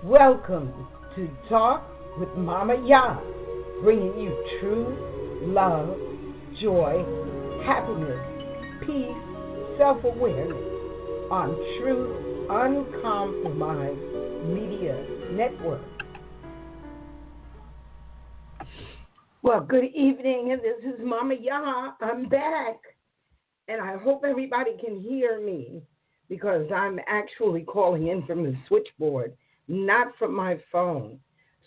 Welcome to Talk with MamaYAH, bringing you truth, love, joy, happiness, peace, self-awareness on Truth Uncompromised Media Network. Well, good evening, and this is MamaYAH. I'm back, and I hope everybody can hear me because I'm actually calling in from the switchboard, not from my phone.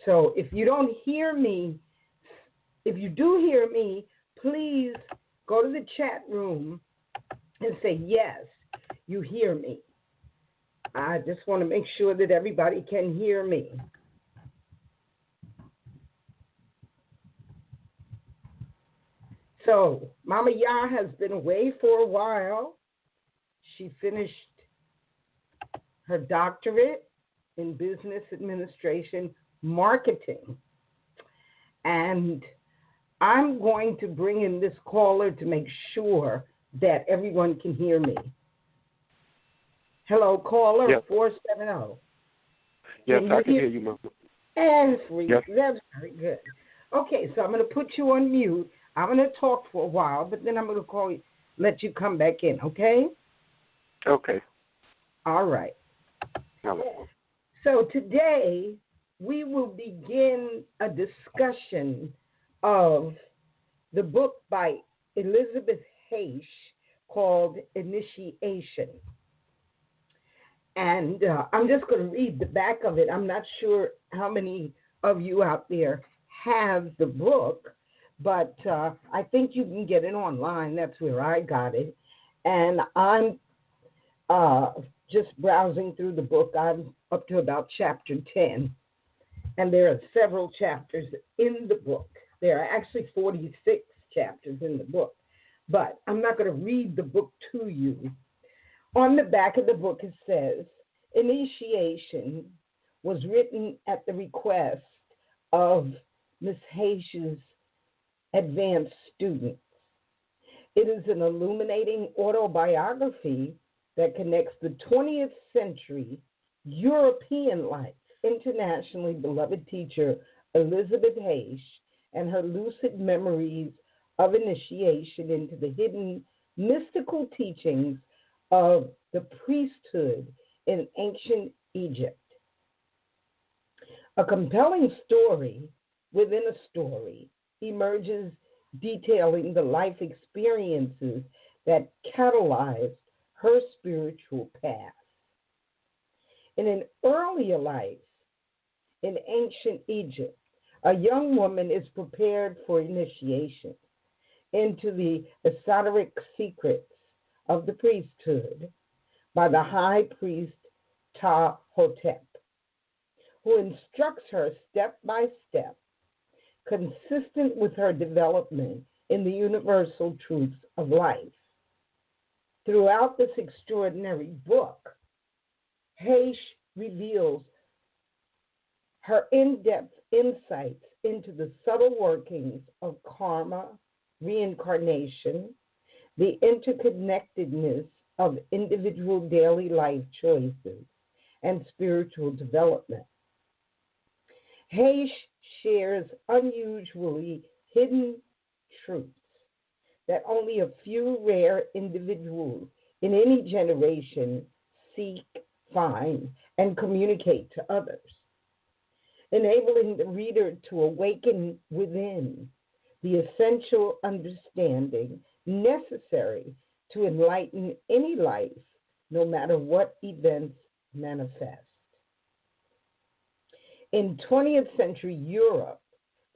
So if you don't hear me, if you do hear me, please go to the chat room and say, yes, you hear me. I just want to make sure that everybody can hear me. So MamaYAH has been away for a while. She finished her doctorate in business administration marketing. And I'm going to bring in this caller to make sure that everyone can hear me. Hello, caller, Yes. 470. Yes, I can hear you, Mama. Yes. That's very good. Okay, so I'm going to put you on mute. I'm going to talk for a while, but then I'm going to call you, let you come back in, okay? Okay. All right. Hello. So today we will begin a discussion of the book by Elisbeth Haich called Initiation. And I'm just going to read the back of it. I'm not sure how many of you out there have the book, but I think you can get it online. That's where I got it. And I'm just browsing through the book. I'm up to about chapter 10. And there are several chapters in the book. There are actually 46 chapters in the book. But I'm not going to read the book to you. On the back of the book it says, Initiation was written at the request of Ms. Haich's advanced students. It is an illuminating autobiography that connects the 20th century European life, internationally beloved teacher Elisbeth Haich, and her lucid memories of initiation into the hidden mystical teachings of the priesthood in ancient Egypt. A compelling story within a story emerges detailing the life experiences that catalyzed her spiritual path. In an earlier life in ancient Egypt, a young woman is prepared for initiation into the esoteric secrets of the priesthood by the high priest Ptah-hotep, who instructs her step by step, consistent with her development in the universal truths of life. Throughout this extraordinary book, Haich reveals her in-depth insights into the subtle workings of karma, reincarnation, the interconnectedness of individual daily life choices, and spiritual development. Haich shares unusually hidden truths that only a few rare individuals in any generation seek, find, and communicate to others, enabling the reader to awaken within the essential understanding necessary to enlighten any life, no matter what events manifest. In 20th century Europe,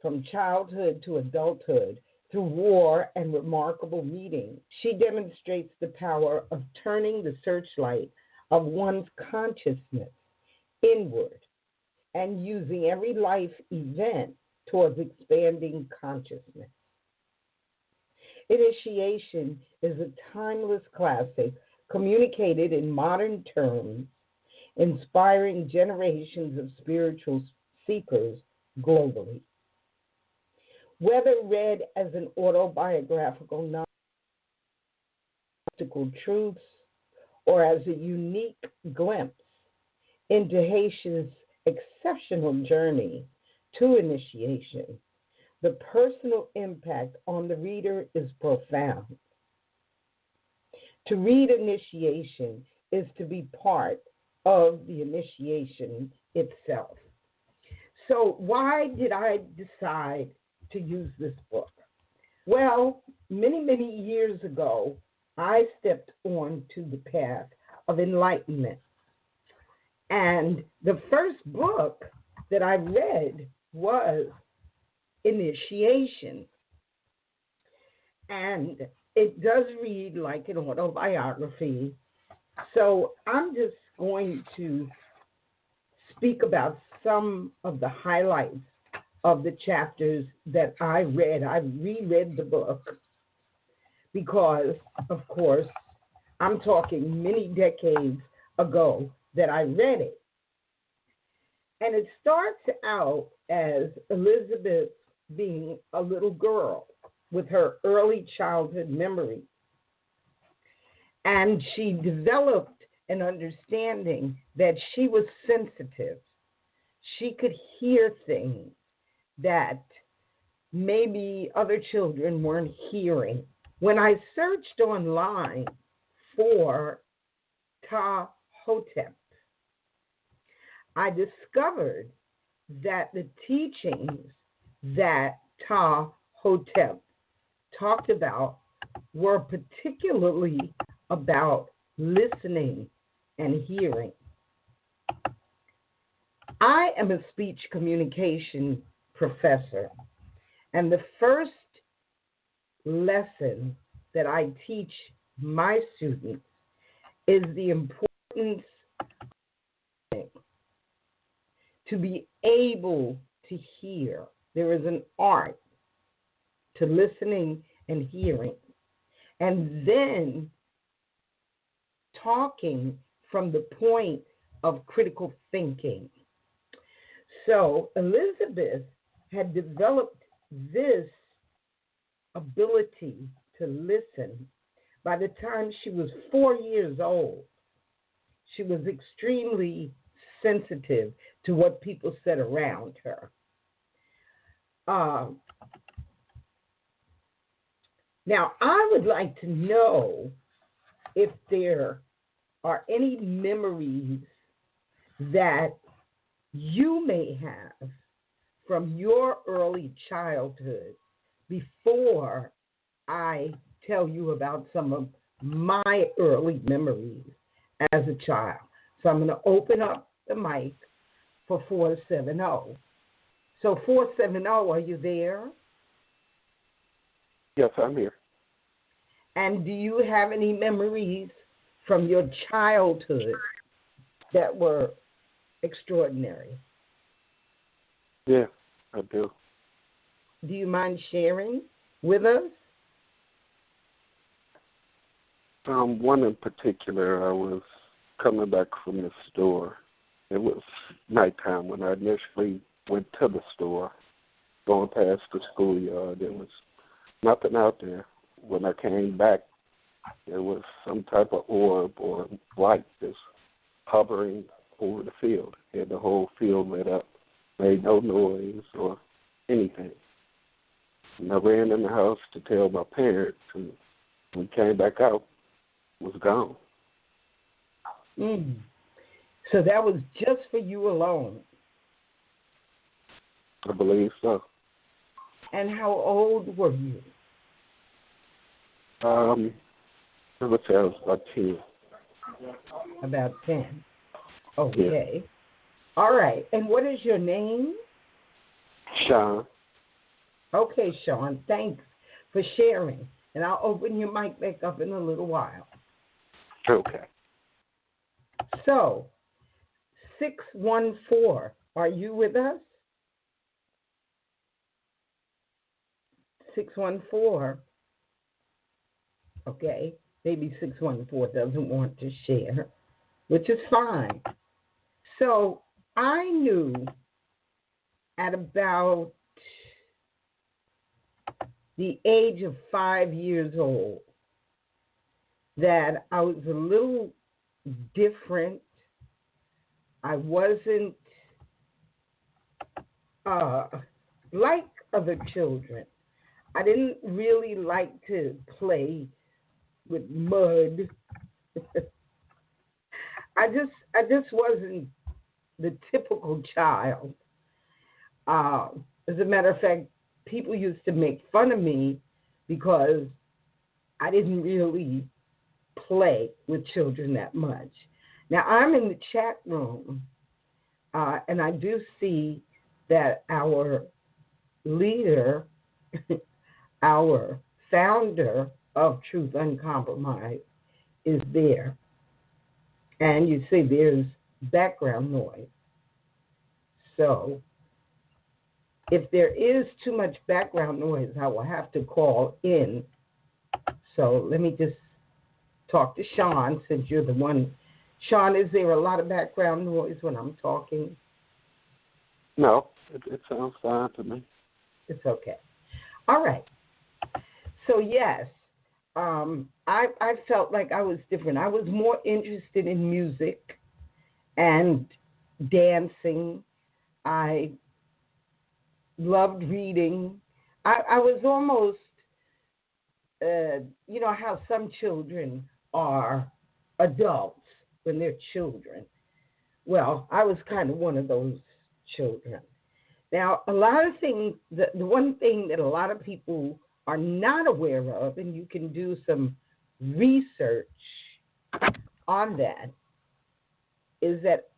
from childhood to adulthood, through war and remarkable reading, she demonstrates the power of turning the searchlight of one's consciousness inward and using every life event towards expanding consciousness. Initiation is a timeless classic communicated in modern terms, inspiring generations of spiritual seekers globally. Whether read as an autobiographical novel, mystical truths, or as a unique glimpse into Haich's exceptional journey to initiation. The personal impact on the reader is profound. To read initiation is to be part of the initiation itself. So why did I decide to use this book? Well, many, many years ago, I stepped onto the path of enlightenment. And the first book that I read was Initiation. And it does read like an autobiography. So I'm just going to speak about some of the highlights of the chapters that I read. I reread the book because, of course, I'm talking many decades ago that I read it. And it starts out as Elisbeth being a little girl with her early childhood memories. And she developed an understanding that she was sensitive. She could hear things that maybe other children weren't hearing. When I searched online for Hotep, I discovered that the teachings that Hotep talked about were particularly about listening and hearing. I am a speech communication professor, and the first lesson that I teach my students is the importance to be able to hear. There is an art to listening and hearing, and then talking from the point of critical thinking. So Elisbeth had developed this ability to listen by the time she was 4 years old. She was extremely sensitive to what people said around her. Now, I would like to know if there are any memories that you may have from your early childhood before I tell you about some of my early memories as a child. So I'm going to open up the mic for 470. So 470, are you there? Yes, I'm here. And do you have any memories from your childhood that were extraordinary? Yeah, I do. Do you mind sharing with us? One in particular, I was coming back from the store. It was nighttime when I initially went to the store, going past the schoolyard. There was nothing out there. When I came back, there was some type of orb or light just hovering over the field. It had the whole field lit up, made no noise or anything. And I ran in the house to tell my parents, and when we came back out, it was gone. So that was just for you alone? I believe so. And how old were you? I would say I was about 10. About 10. Okay. Yeah. All right. And what is your name? Sean. Okay, Sean. Thanks for sharing. And I'll open your mic back up in a little while. Okay. So, 614, are you with us? 614. Okay. Maybe 614 doesn't want to share, which is fine. So, I knew at about the age of 5 years old that I was a little different. I wasn't uh, like other children, I didn't really like to play with mud. I just wasn't the typical child. Uh, as a matter of fact, people used to make fun of me because I didn't really play with children that much. Now, I'm in the chat room, and I do see that our leader, our founder of Truth Uncompromised, is there. And you see there's background noise. So if there is too much background noise, I will have to call in. So let me just talk to Sean, since you're the one. Sean, is there a lot of background noise when I'm talking? No, it sounds fine to me. It's okay. All right. So, yes, I felt like I was different. I was more interested in music and dancing. I loved reading. I was almost, you know, how some children are adults when they're children. Well, I was kind of one of those children. Now, a lot of things, the one thing that a lot of people are not aware of, and you can do some research on that, is that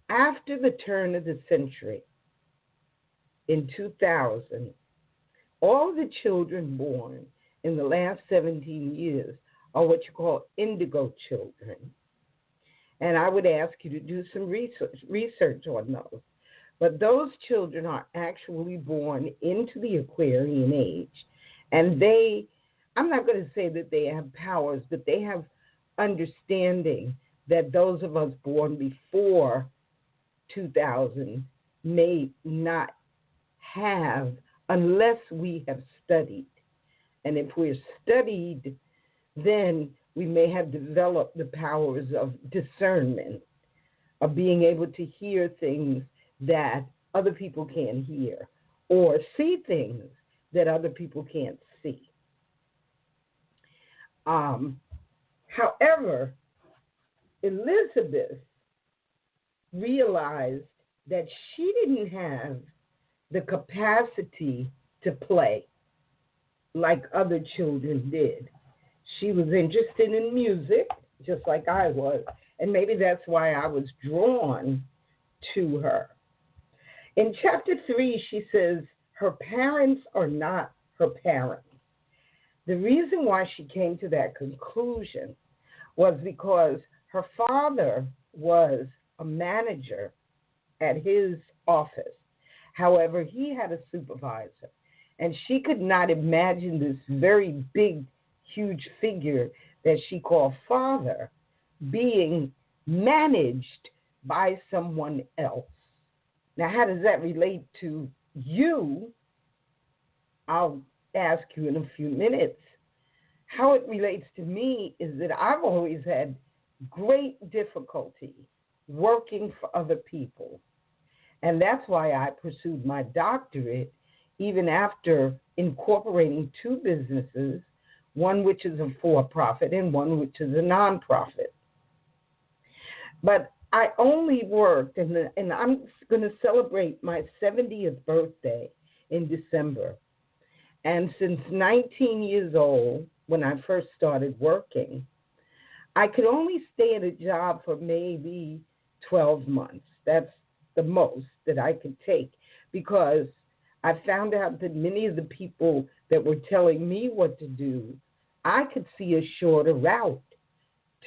after the turn of the century, in 2000, all the children born in the last 17 years are what you call indigo children. And I would ask you to do some research on those. But those children are actually born into the Aquarian age. And I'm not going to say that they have powers, but they have understanding that those of us born before 2000 may not have unless we have studied. And if we're studied, then we may have developed the powers of discernment, of being able to hear things that other people can't hear, or see things that other people can't see. However, Elisbeth realized that she didn't have the capacity to play like other children did. She was interested in music, just like I was, and maybe that's why I was drawn to her. In chapter 3, she says her parents are not her parents. The reason why she came to that conclusion was because her father was a manager at his office. However, he had a supervisor, and she could not imagine this very big, huge figure that she called father being managed by someone else. Now, how does that relate to you? I'll ask you in a few minutes. How it relates to me is that I've always had great difficulty working for other people. And that's why I pursued my doctorate even after incorporating two businesses, one which is a for-profit and one which is a nonprofit. But I only worked, and I'm going to celebrate my 70th birthday in December. And since 19 years old, when I first started working, I could only stay at a job for maybe 12 months. That's the most that I could take, because I found out that many of the people that were telling me what to do, I could see a shorter route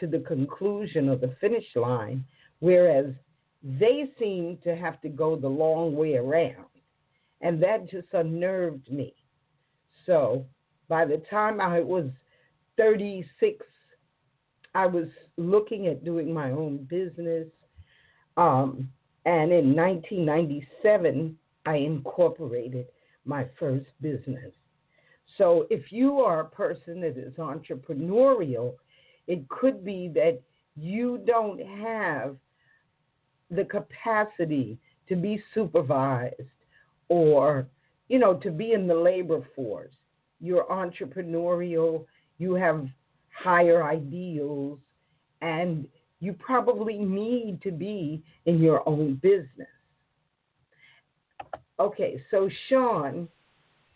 to the conclusion of the finish line, whereas they seemed to have to go the long way around. And that just unnerved me. So by the time I was 36, I was looking at doing my own business. And in 1997, I incorporated my first business. So if you are a person that is entrepreneurial, it could be that you don't have the capacity to be supervised or, to be in the labor force. You're entrepreneurial, you have higher ideals, and you probably need to be in your own business. Okay, so Sean,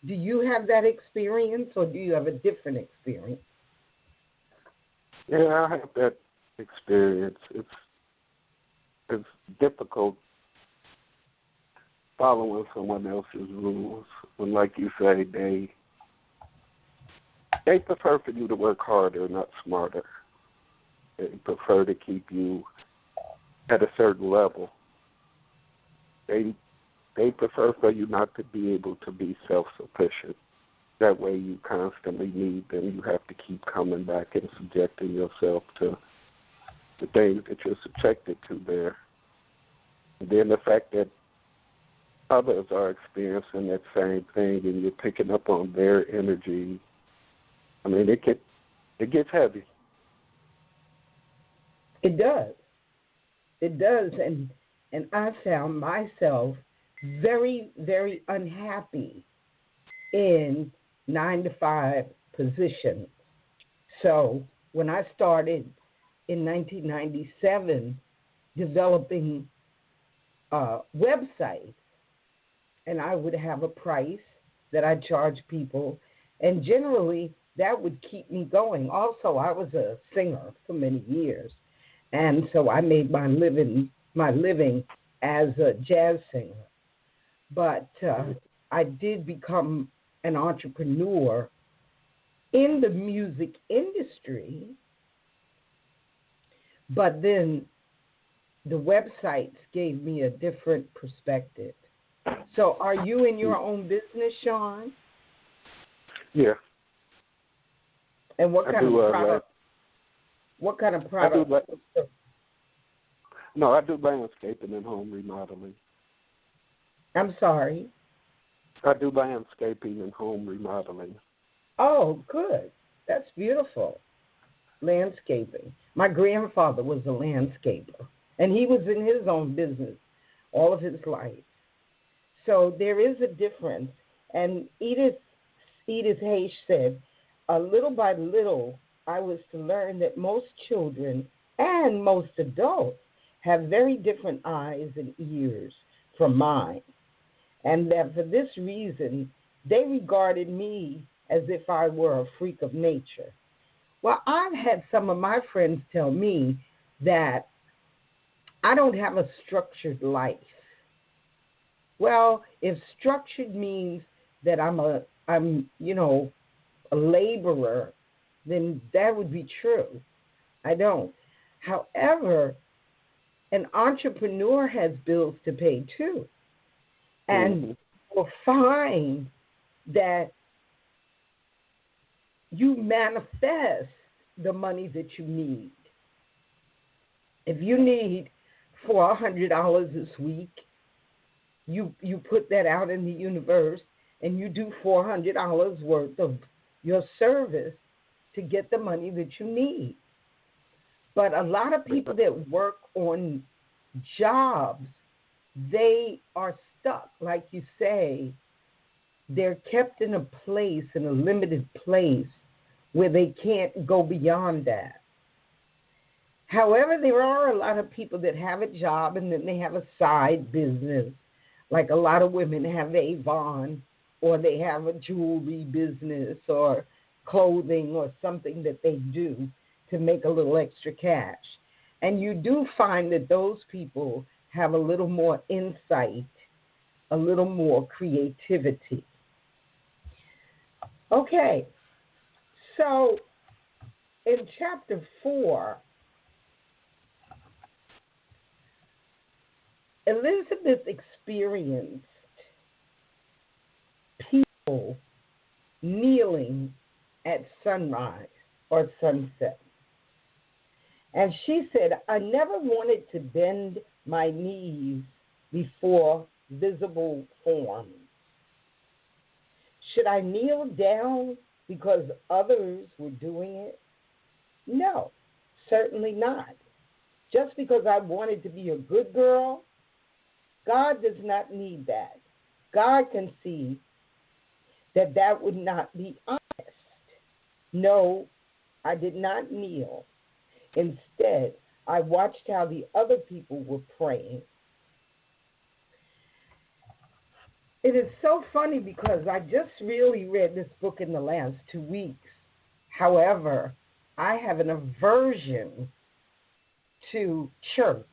do you have that experience or do you have a different experience? Yeah, I have that experience. It's difficult following someone else's rules when, like you say, they prefer for you to work harder, not smarter. They prefer to keep you at a certain level. They prefer for you not to be able to be self-sufficient. That way you constantly need them. You have to keep coming back and subjecting yourself to the things that you're subjected to there. And then the fact that others are experiencing that same thing and you're picking up on their energy, I mean, it gets heavy. It does. It does. And I found myself very, very unhappy in 9-to-5 positions. So when I started in 1997 developing websites, and I would have a price that I charge people, and generally that would keep me going. Also, I was a singer for many years, and so I made my living as a jazz singer. But I did become an entrepreneur in the music industry, but then the websites gave me a different perspective. So are you in your own business, Sean? Yeah. And what kind of product? What kind of product? No, I do landscaping and home remodeling. I'm sorry? I do landscaping and home remodeling. Oh, good. That's beautiful. Landscaping. My grandfather was a landscaper, and he was in his own business all of his life. So there is a difference. And Elisbeth Haich said, little by little, I was to learn that most children and most adults have very different eyes and ears from mine. And that for this reason, they regarded me as if I were a freak of nature. Well, I've had some of my friends tell me that I don't have a structured life. Well, if structured means that I'm a laborer, then that would be true. I don't. However, an entrepreneur has bills to pay too. And you'll find that you manifest the money that you need. If you need $400 this week, you put that out in the universe and you do $400 worth of your service to get the money that you need. But a lot of people that work on jobs, they are stuck, like you say. They're kept in a place, in a limited place, where they can't go beyond that. However, there are a lot of people that have a job and then they have a side business. Like a lot of women have Avon, or they have a jewelry business or clothing or something that they do to make a little extra cash. And you do find that those people have a little more insight, a little more creativity. Okay, so in chapter 4, Elisbeth experienced people kneeling at sunrise or sunset. And she said, I never wanted to bend my knees before visible forms. Should I kneel down because others were doing it? No, certainly not. Just because I wanted to be a good girl, God does not need that. God can see that that would not be honest. No, I did not kneel. Instead, I watched how the other people were praying. It is so funny because I just really read this book in the last 2 weeks. However, I have an aversion to church.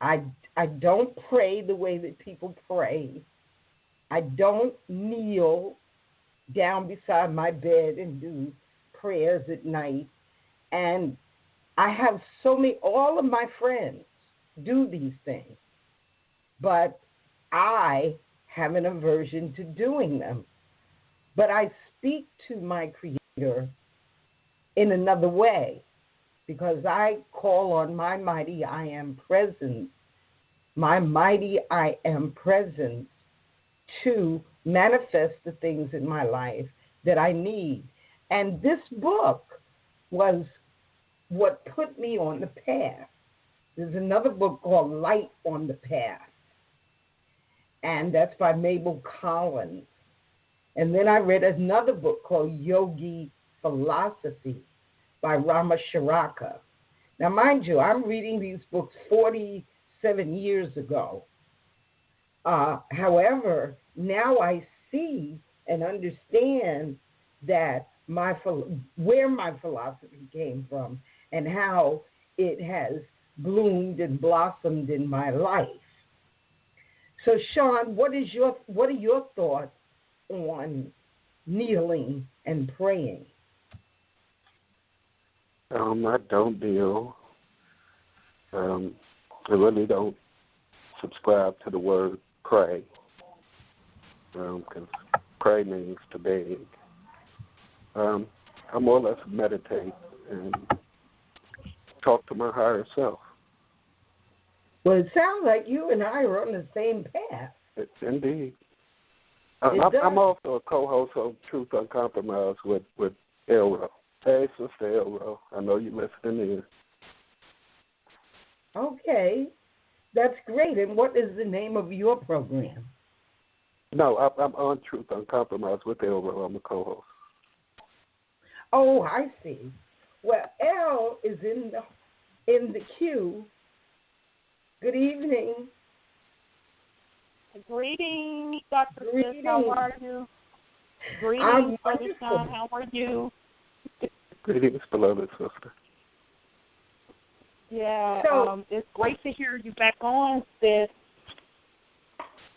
I don't pray the way that people pray. I don't kneel down beside my bed and do prayers at night. And I have all of my friends do these things. But I have an aversion to doing them. But I speak to my Creator in another way, because I call on my mighty I am presence, my mighty I am presence, to manifest the things in my life that I need. And this book was what put me on the path. There's another book called Light on the Path, and that's by Mabel Collins. And then I read another book called Yogi Philosophy by Rama Sharaka. Now, mind you, I'm reading these books 47 years ago. However, now I see and understand that where my philosophy came from and how it has bloomed and blossomed in my life. So, Sean, what are your thoughts on kneeling and praying? I don't deal. I really don't subscribe to the word pray, because pray means to beg. I more or less meditate and talk to my higher self. Well, it sounds like you and I are on the same path. Indeed. I'm also a co-host of Truth Uncompromised with Elro. Hey, Sister Elro, I know you're listening in. Okay, that's great. And what is the name of your program? No, I'm on Truth Uncompromised with Elro. I'm a co-host. Oh, I see. Well, Elle is in the queue. Good evening. Greetings, Dr. Greetings. Smith. How are you? Greetings, Brother Sean. How are you? Greetings, beloved sister. Yeah, So, it's great to hear you back on, sis.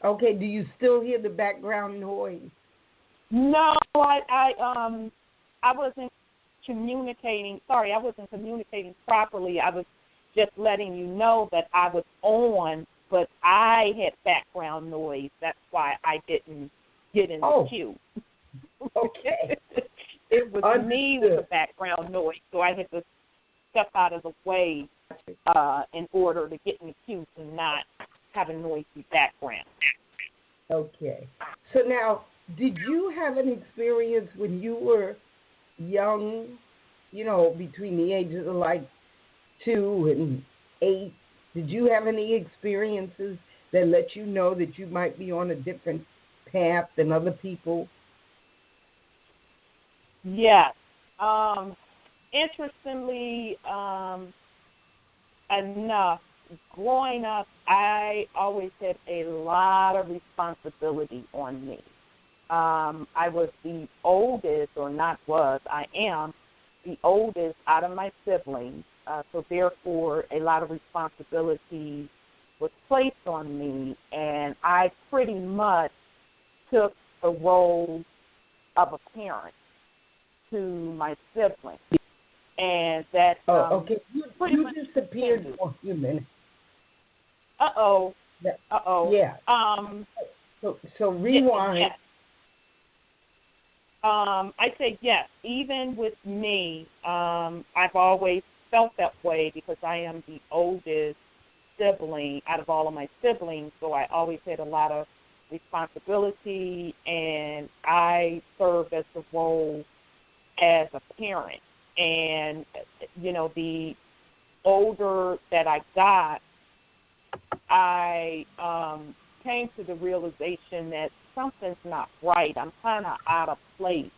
Okay, do you still hear the background noise? No, I wasn't communicating. Sorry, I wasn't communicating properly. I was just letting you know that I was on, but I had background noise. That's why I didn't get in the queue. Okay. It was me with the background noise, so I had to step out of the way in order to get in the queue to not have a noisy background. Okay. So now, did you have an experience when you were young, between the ages of like 2 and 8? Did you have any experiences that let you know that you might be on a different path than other people? Yes. Interestingly enough, growing up, I always had a lot of responsibility on me. I was the oldest, I am the oldest out of my siblings. So therefore, a lot of responsibility was placed on me, and I pretty much took the role of a parent to my siblings. And that okay. You disappeared for a few minutes. Uh-oh. Yeah. So rewind. Yes. I say yes. Even with me, I've always felt that way because I am the oldest sibling out of all of my siblings, so I always had a lot of responsibility, and I served as the role as a parent. And, the older that I got, I came to the realization that something's not right. I'm kind of out of place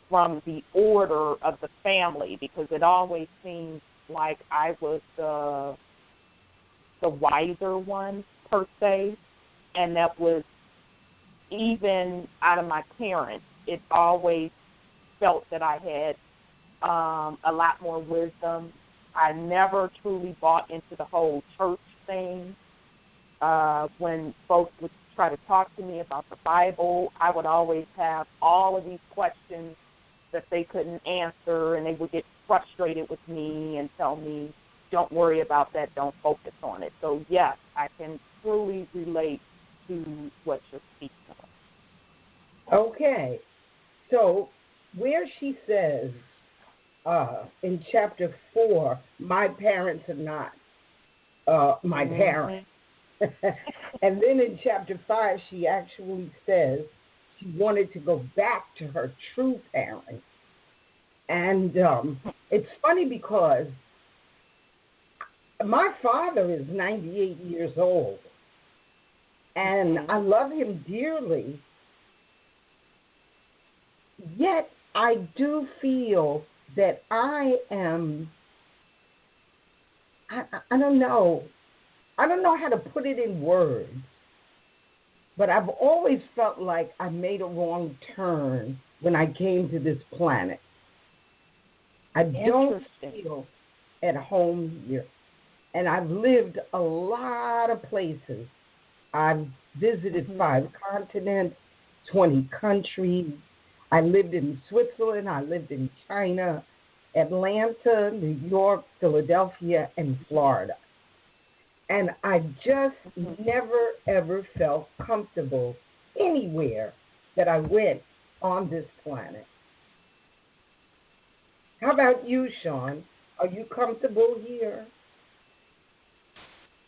from the order of the family, because it always seems like I was the wiser one, per se, and that was even out of my parents. It always felt that I had a lot more wisdom. I never truly bought into the whole church thing. When folks would try to talk to me about the Bible, I would always have all of these questions that they couldn't answer, and they would get frustrated with me and tell me, don't worry about that, don't focus on it. So, yes, I can truly relate to what you're speaking of. Okay. So where she says in chapter 4, my parents are not my parents. And then in chapter 5, she actually says she wanted to go back to her true parents. And it's funny because my father is 98 years old, and I love him dearly, yet I do feel that I am, I don't know how to put it in words, but I've always felt like I made a wrong turn when I came to this planet. I don't feel at home here. And I've lived a lot of places. I've visited 5 continents, 20 countries. I lived in Switzerland. I lived in China, Atlanta, New York, Philadelphia, and Florida. And I just never, ever felt comfortable anywhere that I went on this planet. How about you, Sean? Are you comfortable here?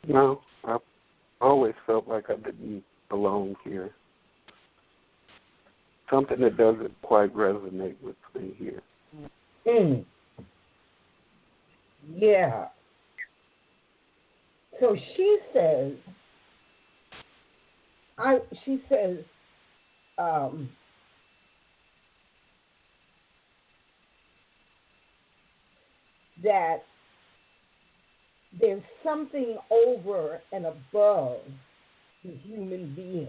No, I've always felt like I didn't belong here. Something that doesn't quite resonate with me here. Yeah. So she says, that there's something over and above the human being.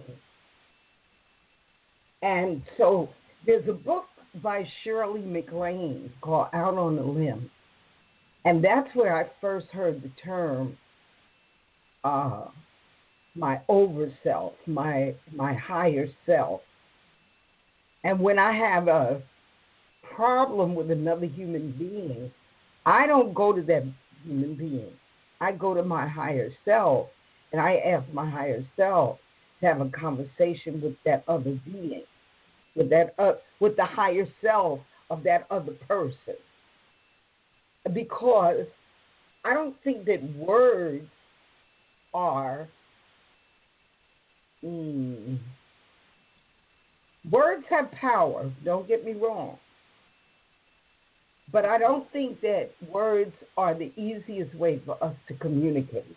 And so there's a book by Shirley MacLaine called Out on a Limb. And that's where I first heard the term my over self, my higher self. And when I have a problem with another human being, I don't go to that human being. I go to my higher self, and I ask my higher self to have a conversation with that other being, with the higher self of that other person. Because I don't think that words are words have power, don't get me wrong. But I don't think that words are the easiest way for us to communicate.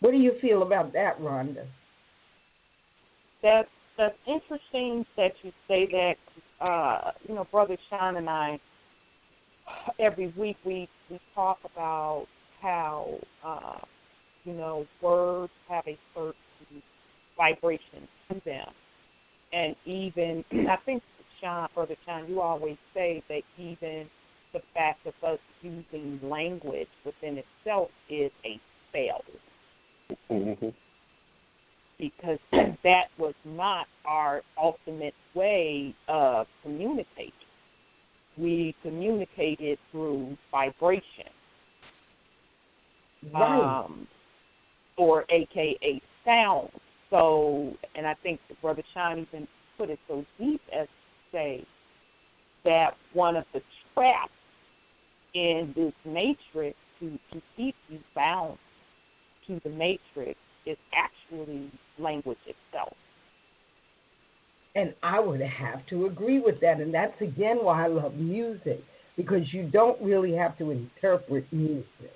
What do you feel about that, Rhonda? That's interesting that you say that. Brother Sean and I, every week we talk about how, words have a certain vibration to them. And even, I think, Brother Sean, you always say that even the fact of us using language within itself is a spell. Mm-hmm. Because that was not our ultimate way of communicating. We communicated through vibration. Right. Or AKA sound. So, and I think Brother Sean even put it so deep as to say that one of the traps in this matrix to keep you bound to the matrix is actually language itself. And I would have to agree with that. And that's, again, why I love music, because you don't really have to interpret music.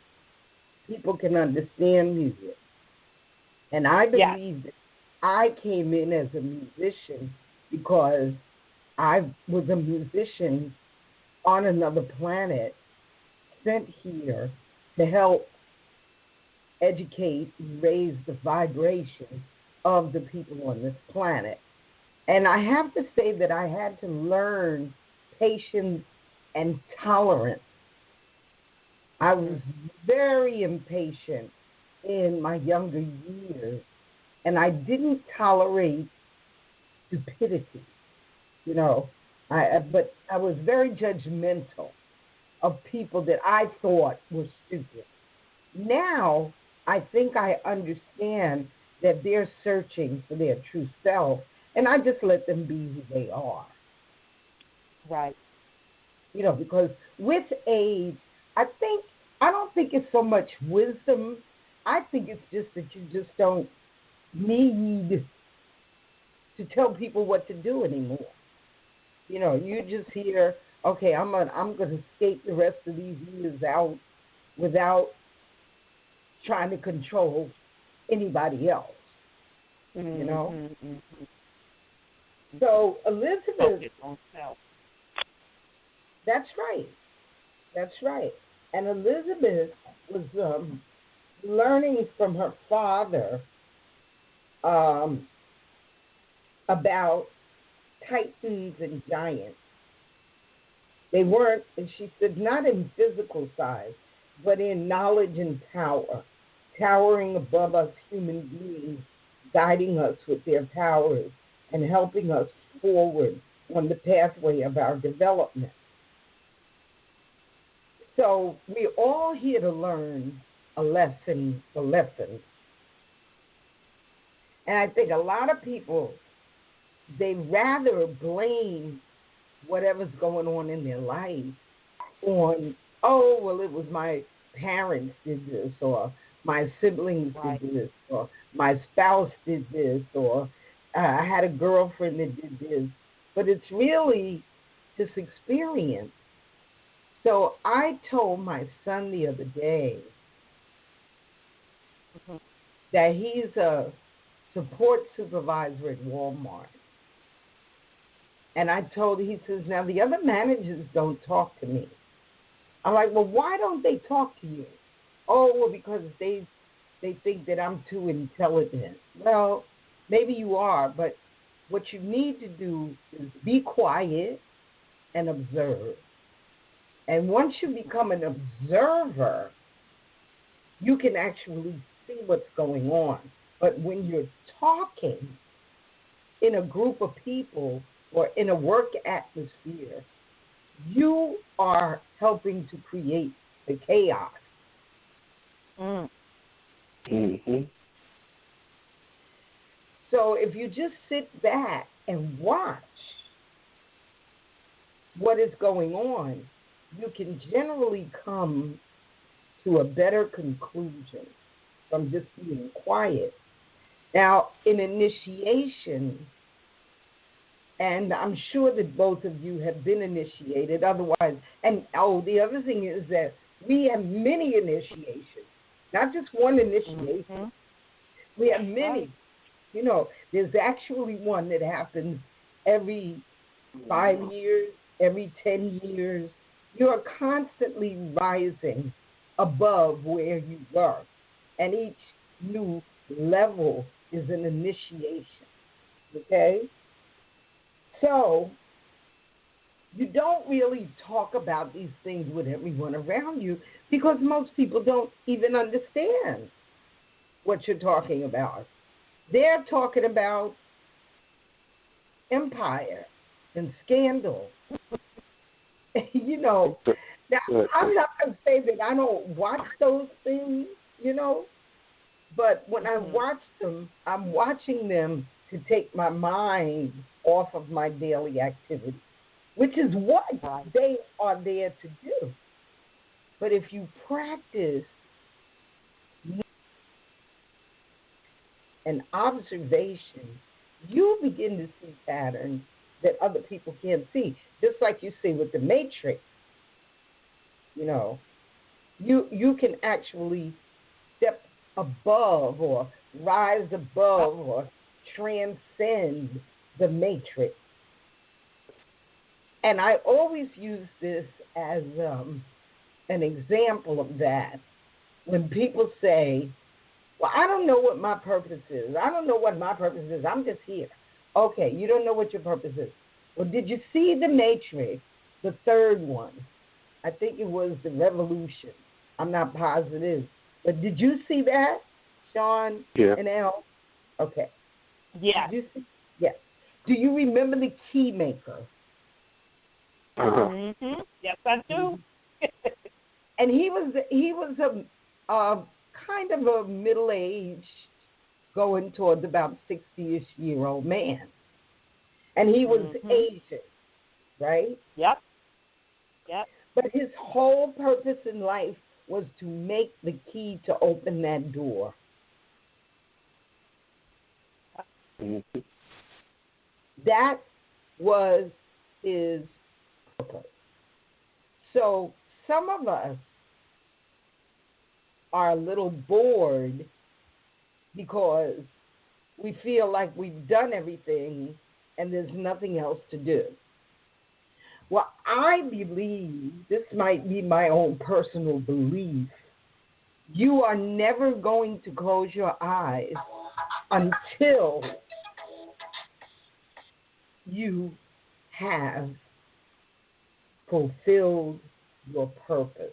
People can understand music. And I believe that I came in as a musician because I was a musician on another planet sent here to help educate and raise the vibration of the people on this planet. And I have to say that I had to learn patience and tolerance. I was very impatient in my younger years, and I didn't tolerate stupidity, but I was very judgmental of people that I thought were stupid. Now, I think I understand that they're searching for their true self, and I just let them be who they are. Right. Because with age, I don't think it's so much wisdom. I think it's just that you just don't need to tell people what to do anymore. You just hear, okay, I'm gonna skate the rest of these years out without trying to control anybody else. So Elisbeth, focus on self. That's right. And Elisbeth was learning from her father about titans and giants. They weren't, and she said, not in physical size, but in knowledge and power, towering above us human beings, guiding us with their powers and helping us forward on the pathway of our development. So we're all here to learn a lesson. And I think a lot of people, they rather blame whatever's going on in their life on, oh, well, it was my parents did this, or my siblings did this, or my spouse did this, or I had a girlfriend that did this. But it's really this experience. So I told my son the other day that he's a support supervisor at Walmart. And I told him, he says, now the other managers don't talk to me. I'm like, well, why don't they talk to you? Oh, well, because they think that I'm too intelligent. Well, maybe you are, but what you need to do is be quiet and observe. And once you become an observer, you can actually see what's going on. But when you're talking in a group of people or in a work atmosphere, you are helping to create the chaos. Mm-hmm. So if you just sit back and watch what is going on, you can generally come to a better conclusion from just being quiet. Now, in initiation, and I'm sure that both of you have been initiated, otherwise, and the other thing is that we have many initiations, not just one initiation. We have many. There's actually one that happens every 5 years, every 10 years. You are constantly rising above where you were, and each new level is an initiation, okay? So you don't really talk about these things with everyone around you because most people don't even understand what you're talking about. They're talking about empire and scandal. Now, I'm not going to say that I don't watch those things, but when I watch them, I'm watching them to take my mind off of my daily activity, which is what they are there to do. But if you practice an observation, you begin to see patterns that other people can't see, just like you see with the Matrix. You can actually step above or rise above or transcend the matrix. And I always use this as an example of that. When people say, well, I don't know what my purpose is. I don't know what my purpose is. I'm just here. Okay, you don't know what your purpose is. Well, did you see the matrix, the third one? I think it was the revolution. I'm not positive. But did you see that, Sean and Elle? Okay. Yeah. Yes. Do you remember the key maker? Mm-hmm. Yes, I do. And he was a kind of a middle-aged, going towards about 60-ish-year-old man. And he was Asian, right? Yep. But his whole purpose in life was to make the key to open that door. Mm-hmm. That was his purpose. So some of us are a little bored because we feel like we've done everything and there's nothing else to do. Well, I believe, this might be my own personal belief, you are never going to close your eyes until you have fulfilled your purpose.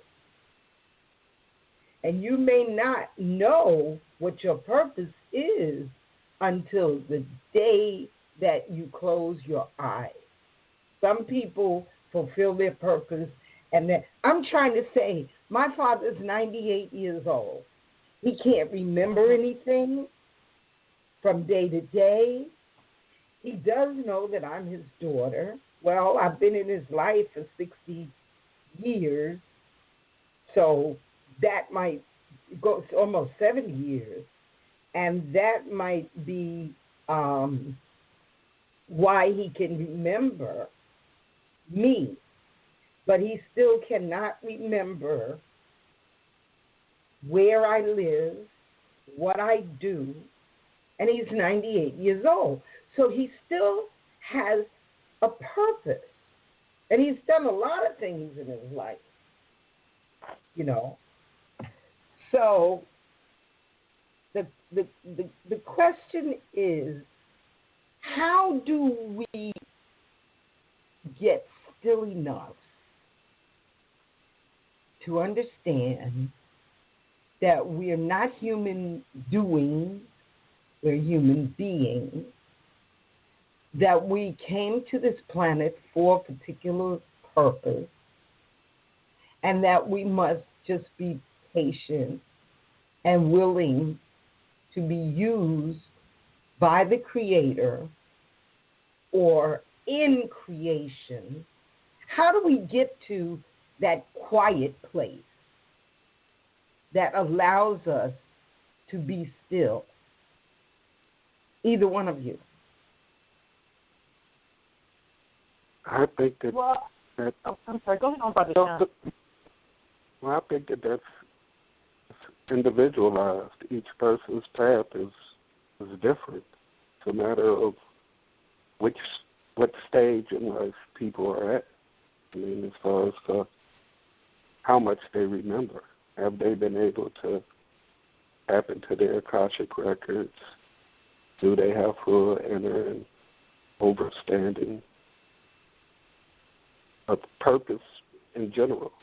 And you may not know what your purpose is until the day that you close your eyes. Some people fulfill their purpose, and I'm trying to say, my father's 98 years old. He can't remember anything from day to day. He does know that I'm his daughter. Well, I've been in his life for 60 years, so that might go almost 70 years, and that might be why he can remember me, but he still cannot remember where I live, what I do, and he's 98 years old. So he still has a purpose, and he's done a lot of things in his life, you know. So the question is, how do we get still enough to understand that we're not human doings, we're human beings, that we came to this planet for a particular purpose, and that we must just be patient and willing to be used by the Creator or in creation? How do we get to that quiet place that allows us to be still? Either one of you. I think that. Well, I'm sorry. Go ahead on, Brother Sean. Well, I think that that's individualized. Each person's path is different. It's a matter of what stage in life people are at. I mean, as far as how much they remember. Have they been able to tap into their Akashic records? Do they have full inner and overstanding of purpose in general,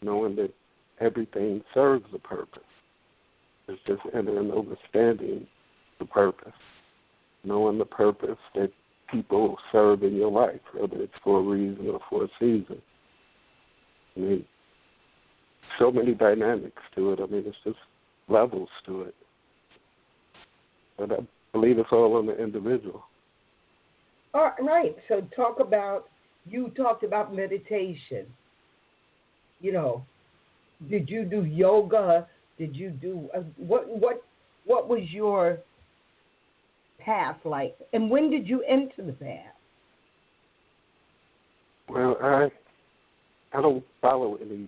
knowing that everything serves a purpose? It's just inner and overstanding the purpose, knowing the purpose that people serve in your life, whether it's for a reason or for a season. I mean, so many dynamics to it. I mean, it's just levels to it. But I believe it's all on the individual. All right. So you talked about meditation. You know, did you do yoga? Did you do what was your path like? And when did you enter the path? Well, I don't follow any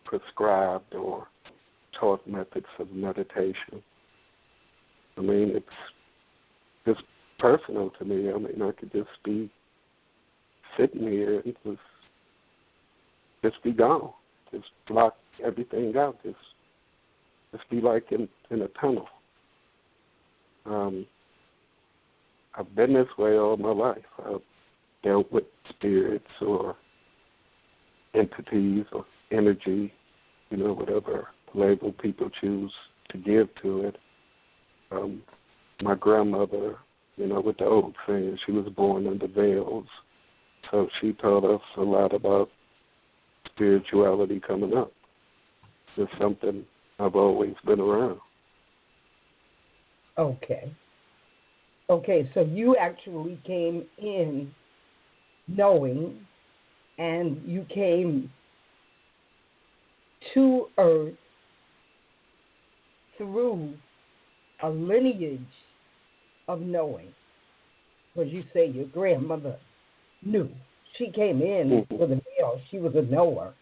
prescribed or taught methods of meditation. I mean, it's just personal to me. I mean, I could just be sitting here and just be gone. Just block everything out. Just be like in a tunnel. I've been this way all my life. I've dealt with spirits or entities or energy, whatever label people choose to give to it. My grandmother, with the old saying, she was born under veils. So she taught us a lot about spirituality coming up. It's something I've always been around. Okay, so you actually came in knowing, and you came to Earth through a lineage of knowing. Because you say your grandmother knew. She came in with a veil. She was a knower.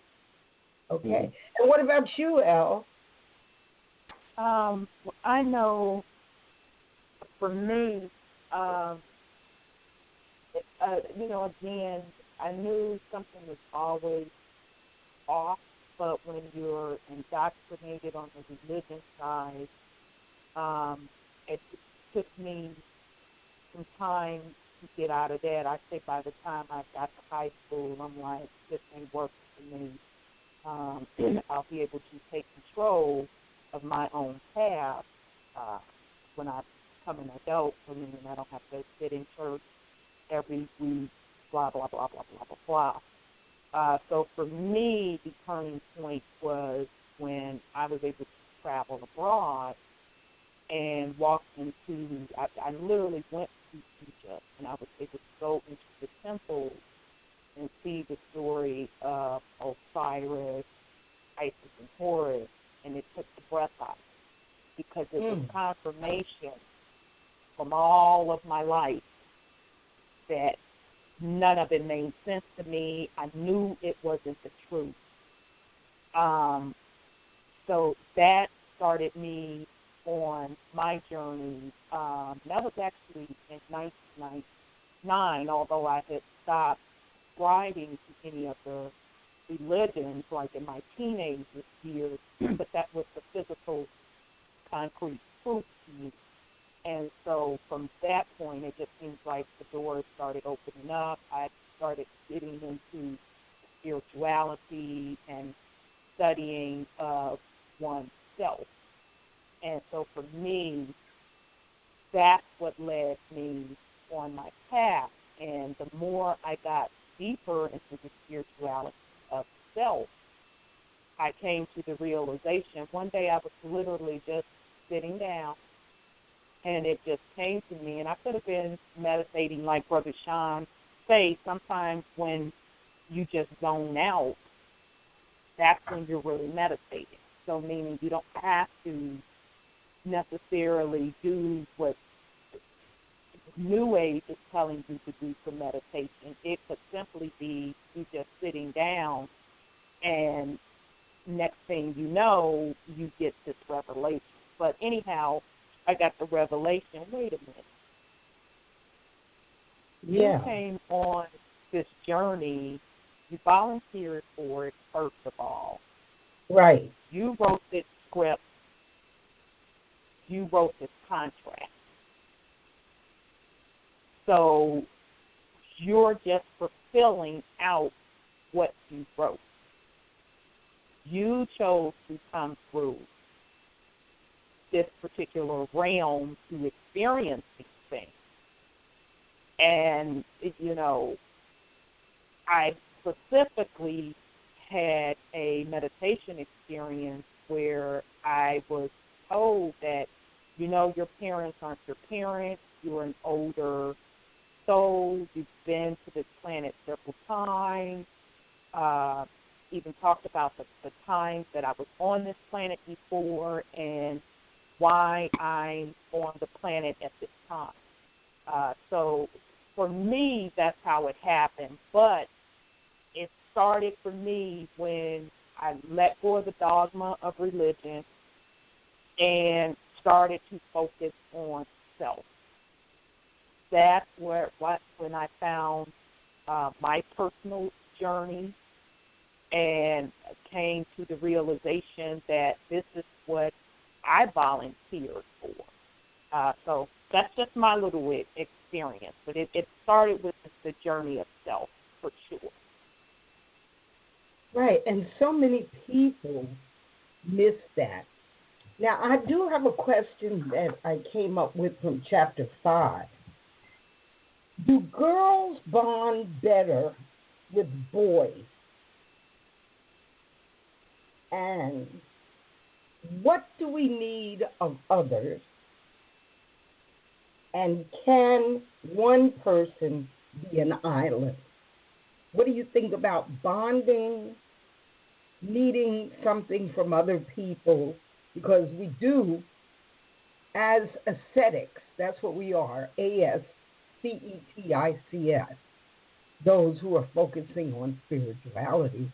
Okay. Mm-hmm. And what about you, El? I know for me, again, I knew something was always off, but when you're indoctrinated on the religion side, it took me some time to get out of that. I say by the time I got to high school, I'm like, this ain't working for me. I'll be able to take control of my own path when I become an adult, meaning I don't have to sit in church every week, blah, blah, blah, blah, blah, blah, blah. So for me, the turning point was when I was able to travel abroad and walk into, I literally went to Egypt, and I was able to go into the temples and see the story of Osiris, Isis, and Horus, and it took the breath out because it was confirmation from all of my life that none of it made sense to me. I knew it wasn't the truth. So that started me on my journey. That was actually in 1999, although I had stopped subscribing to any of the religions, like in my teenage years, but that was the physical, concrete proof to me. And so from that point, it just seems like the doors started opening up. I started getting into spirituality and studying of oneself. And so for me, that's what led me on my path. And the more I got deeper into the spirituality of self, I came to the realization. One day I was literally just sitting down, and it just came to me, and I could have been meditating like Brother Sean say. Sometimes when you just zone out, that's when you're really meditating. So meaning you don't have to necessarily do what New Age is telling you to do for meditation. It could simply be you just sitting down, and next thing you know, you get this revelation. But anyhow, I got the revelation, wait a minute. Yeah. You came on this journey, you volunteered for it, first of all. Right. You wrote this script. You wrote this contract. So you're just fulfilling out what you wrote. You chose to come through this particular realm to experience these things. And, I specifically had a meditation experience where I was told that, your parents aren't your parents. You're an older soul. You've been to this planet several times. Even talked about the times that I was on this planet before and why I'm on the planet at this time. So for me, that's how it happened. But it started for me when I let go of the dogma of religion and started to focus on self. That's when I found my personal journey and came to the realization that this is what I volunteered for. So that's just my little experience, but it started with the journey of self, for sure. Right, and so many people miss that. Now, I do have a question that I came up with from Chapter 5. Do girls bond better with boys? And what do we need of others? And can one person be an island? What do you think about bonding, needing something from other people? Because we do, as ascetics, that's what we are, ASCETICS, those who are focusing on spirituality.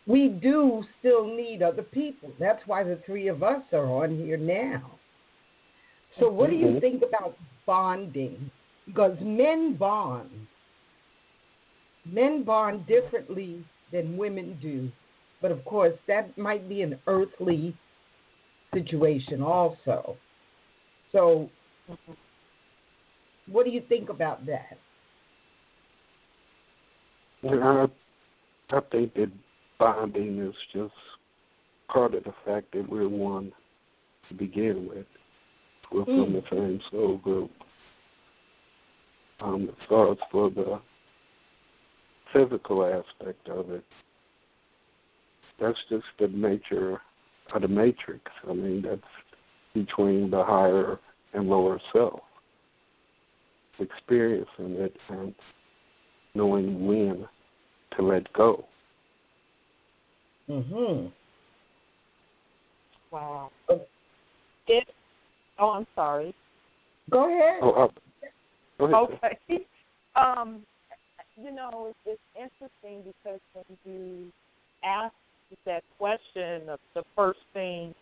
We do still need other people. That's why the three of us are on here now. So what do you think about bonding? Because men bond. Men bond differently than women do. But, of course, that might be an earthly situation also. So what do you think about that? I think that bonding is just part of the fact that we're one to begin with. We're from the same soul group. As far as for the physical aspect of it, that's just the nature of the matrix. I mean, that's between the higher and lower self. Experiencing it and knowing when to let go. Wow. I'm sorry. Go ahead. Go ahead. Okay. It's interesting because when you asked that question, the first thing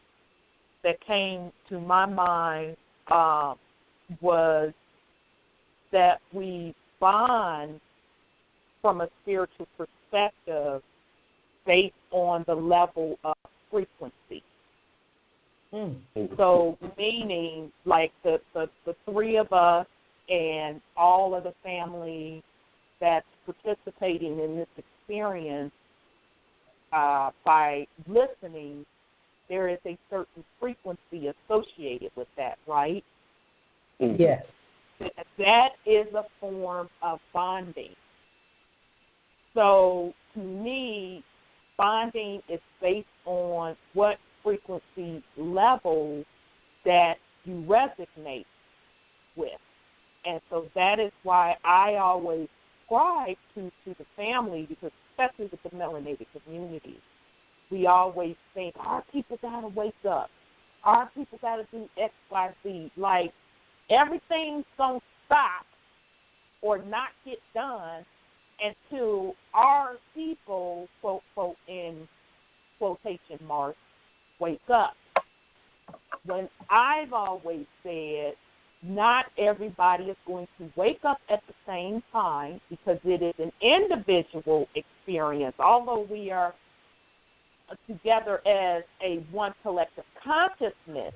that came to my mind was that we bond from a spiritual perspective based on the level of frequency. So meaning like the three of us and all of the family that's participating in this experience, by listening, there is a certain frequency associated with that, right? Yes. That is a form of bonding. So to me, bonding is based on what frequency level that you resonate with. And so that is why I always subscribe to the family, because especially with the melanated community, we always think our people got to wake up. Our people got to do X, Y, Z. Like everything's going to stop or not get done until our people, quote, quote, in quotation marks, wake up. When I've always said not everybody is going to wake up at the same time, because it is an individual experience. Although we are together as a one collective consciousness,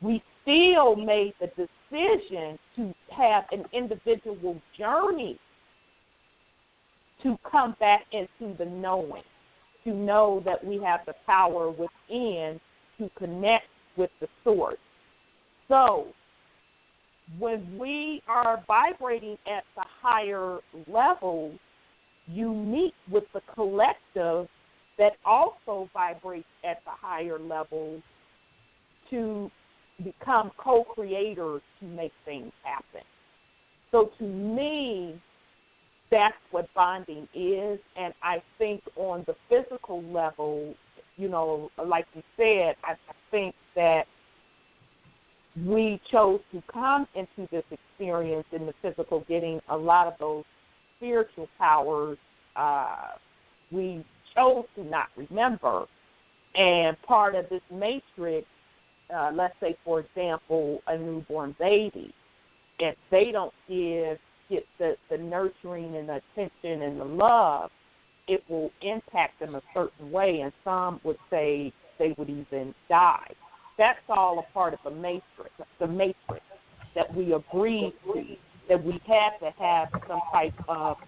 we still made the decision to have an individual journey to come back into the knowing, to know that we have the power within to connect with the source. So when we are vibrating at the higher level, you meet with the collective that also vibrates at the higher level to become co-creators to make things happen. So to me, that's what bonding is. And I think on the physical level, like you said, I think that we chose to come into this experience in the physical, getting a lot of those spiritual powers we chose to not remember. And part of this matrix, let's say, for example, a newborn baby, if they don't get the nurturing and the attention and the love, it will impact them a certain way, and some would say they would even die. That's all a part of the matrix that we agreed to, that we had to have some type of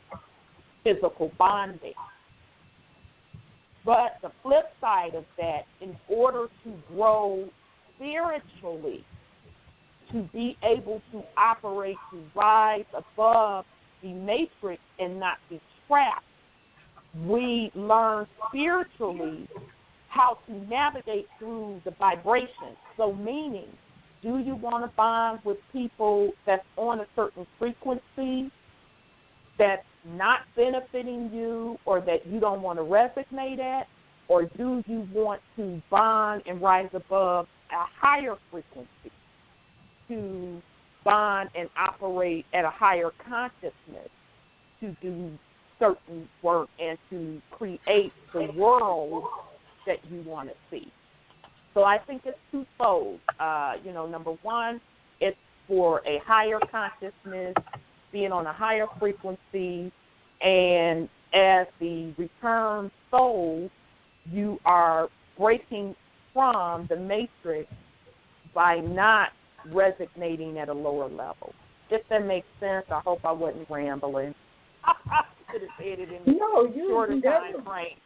physical bonding. But the flip side of that, in order to grow spiritually, to be able to operate, to rise above the matrix and not be trapped, we learn spiritually how to navigate through the vibrations. So meaning, do you want to bond with people that's on a certain frequency that's not benefiting you or that you don't want to resonate at? Or do you want to bond and rise above a higher frequency, to bond and operate at a higher consciousness, to do certain work and to create the world that you want to see? So I think it's twofold. Number one, it's for a higher consciousness, being on a higher frequency, and as the returned soul, you are breaking from the matrix by not resonating at a lower level. If that makes sense, I hope I wasn't rambling. I could have said it in a shorter time frame.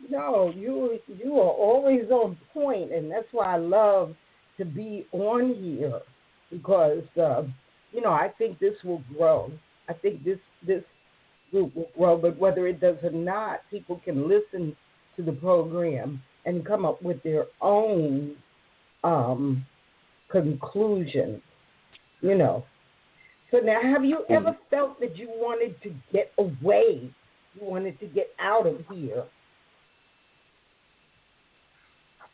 No, you are always on point, and that's why I love to be on here, because I think this will grow. I think this group will grow, but whether it does or not, people can listen to the program and come up with their own conclusion. So now, have you ever felt that you wanted to get away? You wanted to get out of here?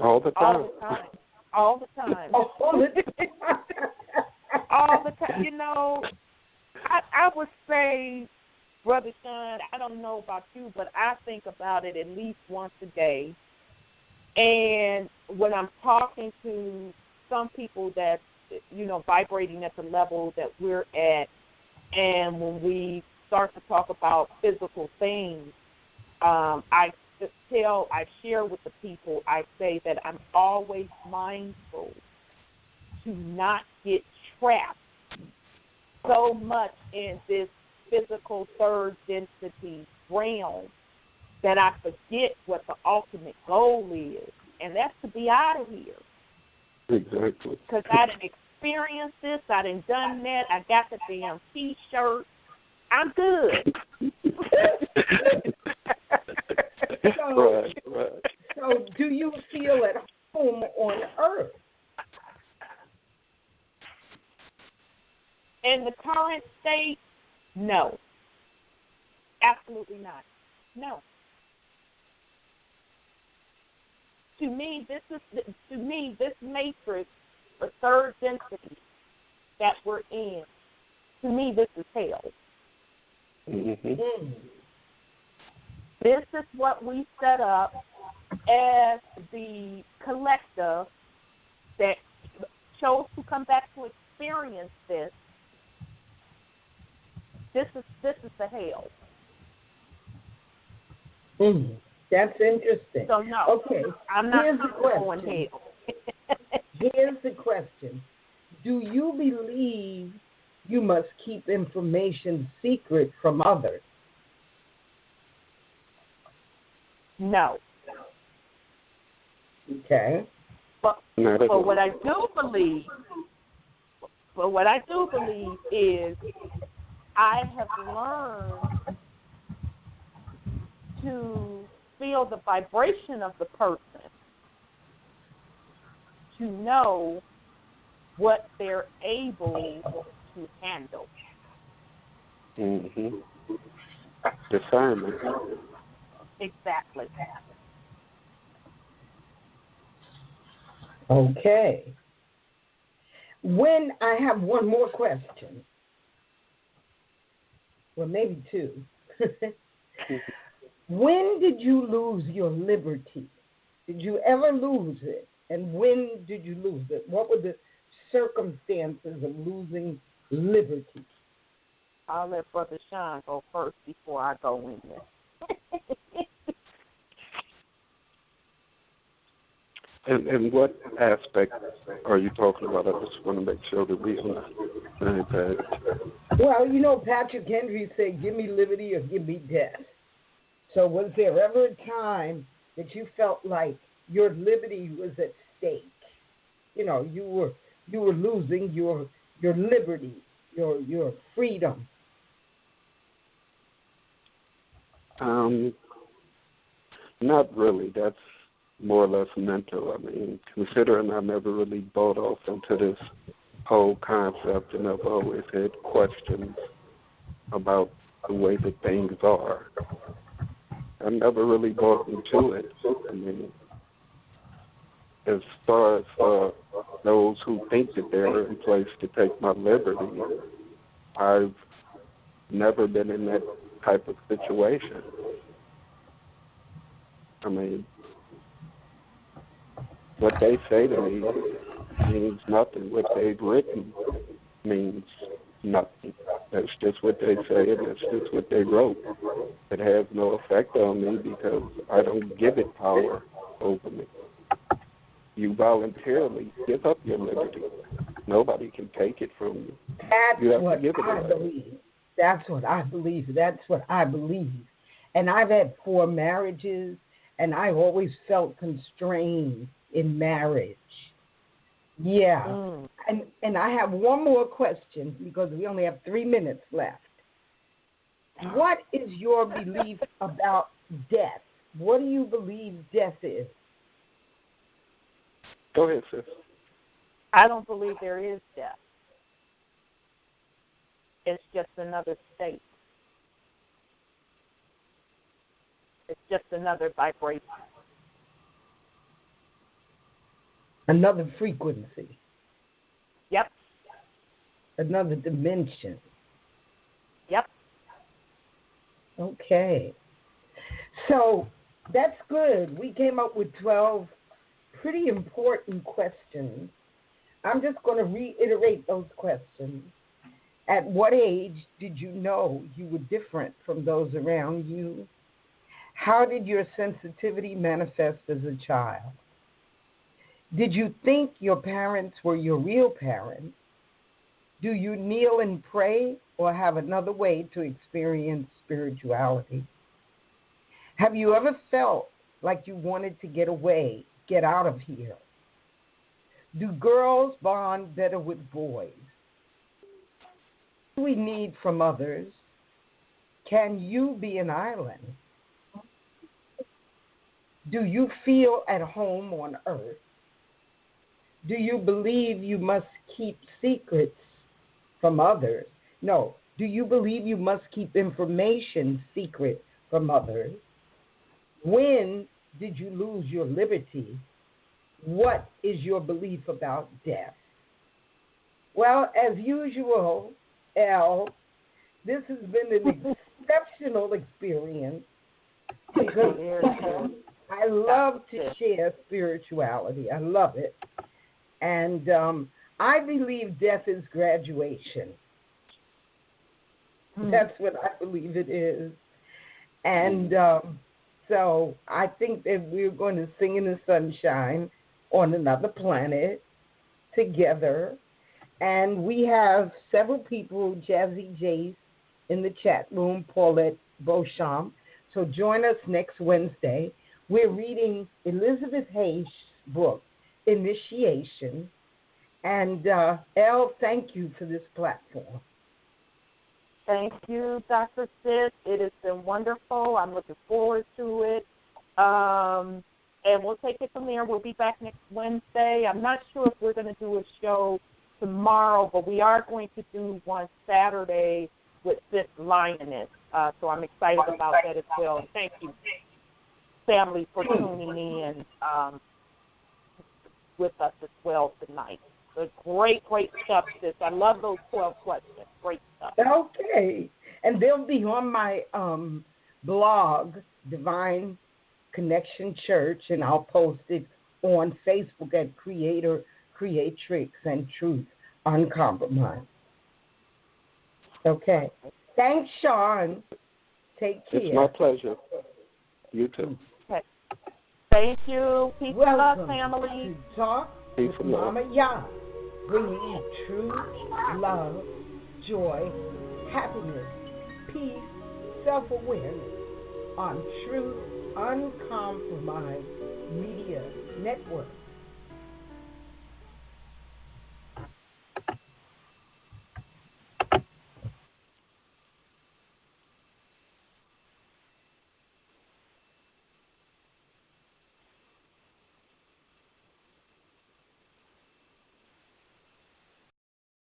All the time. All the time. All the time. I would say, Brother Sean, I don't know about you, but I think about it at least once a day. And when I'm talking to some people that, vibrating at the level that we're at, and when we start to talk about physical things, I share with the people, I say that I'm always mindful to not get trapped so much in this physical third density realm that I forget what the ultimate goal is, and that's to be out of here. Exactly. Because I done experienced this, I done done that, I got the damn T-shirt, I'm good. Right. So do you feel at home on Earth? In the current state, no. Absolutely not. No. To me, this matrix, the third density that we're in, to me, this is hell. Mm-hmm. This is what we set up as the collective that chose to come back to experience this. This is the hell. That's interesting. So no, okay. I'm not going hell. Here's the question: do you believe you must keep information secret from others? No. Okay. But what I do believe is I have learned to feel the vibration of the person, to know what they're able to handle. Mm-hmm. Discernment. Exactly. Okay. When I have one more question, well, maybe two. When did you lose your liberty? Did you ever lose it? And when did you lose it? What were the circumstances of losing liberty? I'll let Brother Sean go first before I go in there. And what aspect are you talking about? I just want to make sure that we understand that. Well, Patrick Henry said, give me liberty or give me death. So was there ever a time that you felt like your liberty was at stake? You were losing your liberty, your freedom. Not really. That's more or less mental. I mean, considering I never really bought off into this whole concept, and I've always had questions about the way that things are. I never really bought into it. I mean, as far as those who think that they're in place to take my liberty, I've never been in that type of situation. I mean, what they say to me means nothing. What they've written means nothing. That's just what they say, and that's just what they wrote. It has no effect on me because I don't give it power over me. You voluntarily give up your liberty. Nobody can take it from you. That's what I believe. That's what I believe. That's what I believe. And I've had 4 marriages, and I've always felt constrained in marriage. Yeah. And I have one more question because we only have 3 minutes left. What is your belief about death? What do you believe death is? Go ahead, sis. I don't believe there is death. It's just another state. It's just another vibration. Another frequency. Yep. Another dimension. Yep. Okay. So that's good. We came up with 12 pretty important questions. I'm just going to reiterate those questions. At what age did you know you were different from those around you? How did your sensitivity manifest as a child? Did you think your parents were your real parents? Do you kneel and pray or have another way to experience spirituality? Have you ever felt like you wanted to get away, get out of here? Do girls bond better with boys? What do we need from others? Can you be an island? Do you feel at home on earth? Do you believe you must keep secrets from others? No. Do you believe you must keep information secret from others? When did you lose your liberty? What is your belief about death? Well, as usual, Elle, this has been an exceptional experience because I love to share spirituality. I love it. And I believe death is graduation. That's what I believe it is. And so I think that we're going to sing in the sunshine on another planet together. And we have several people, Jazzy Jace in the chat room, Paulette Beauchamp. So join us next Wednesday. We're reading Elisbeth Haich's book, Initiation. And Elle, thank you for this platform. Thank you, Dr. Sid. It has been wonderful. I'm looking forward to it. And we'll take it from there. We'll be back next Wednesday. I'm not sure if we're going to do a show tomorrow, but we are going to do one Saturday with Sis Lioness. So I'm excited about that as well. And thank you, family, for tuning in with us as well tonight. So great stuff, sis. I love those 12 questions. Great stuff. Okay. And they'll be on my blog, Divine Connection Church, and I'll post it on Facebook at Creator, Creatrix, and Truth Uncompromised. Okay. Thanks, Sean. Take care. It's my pleasure. You too. Okay. Thank you. Peace and love, Welcome family. to Talk Peace with and love. MamaYAH, bringing you truth, love, joy, happiness, peace, self-awareness on Truth Uncompromised Media Network.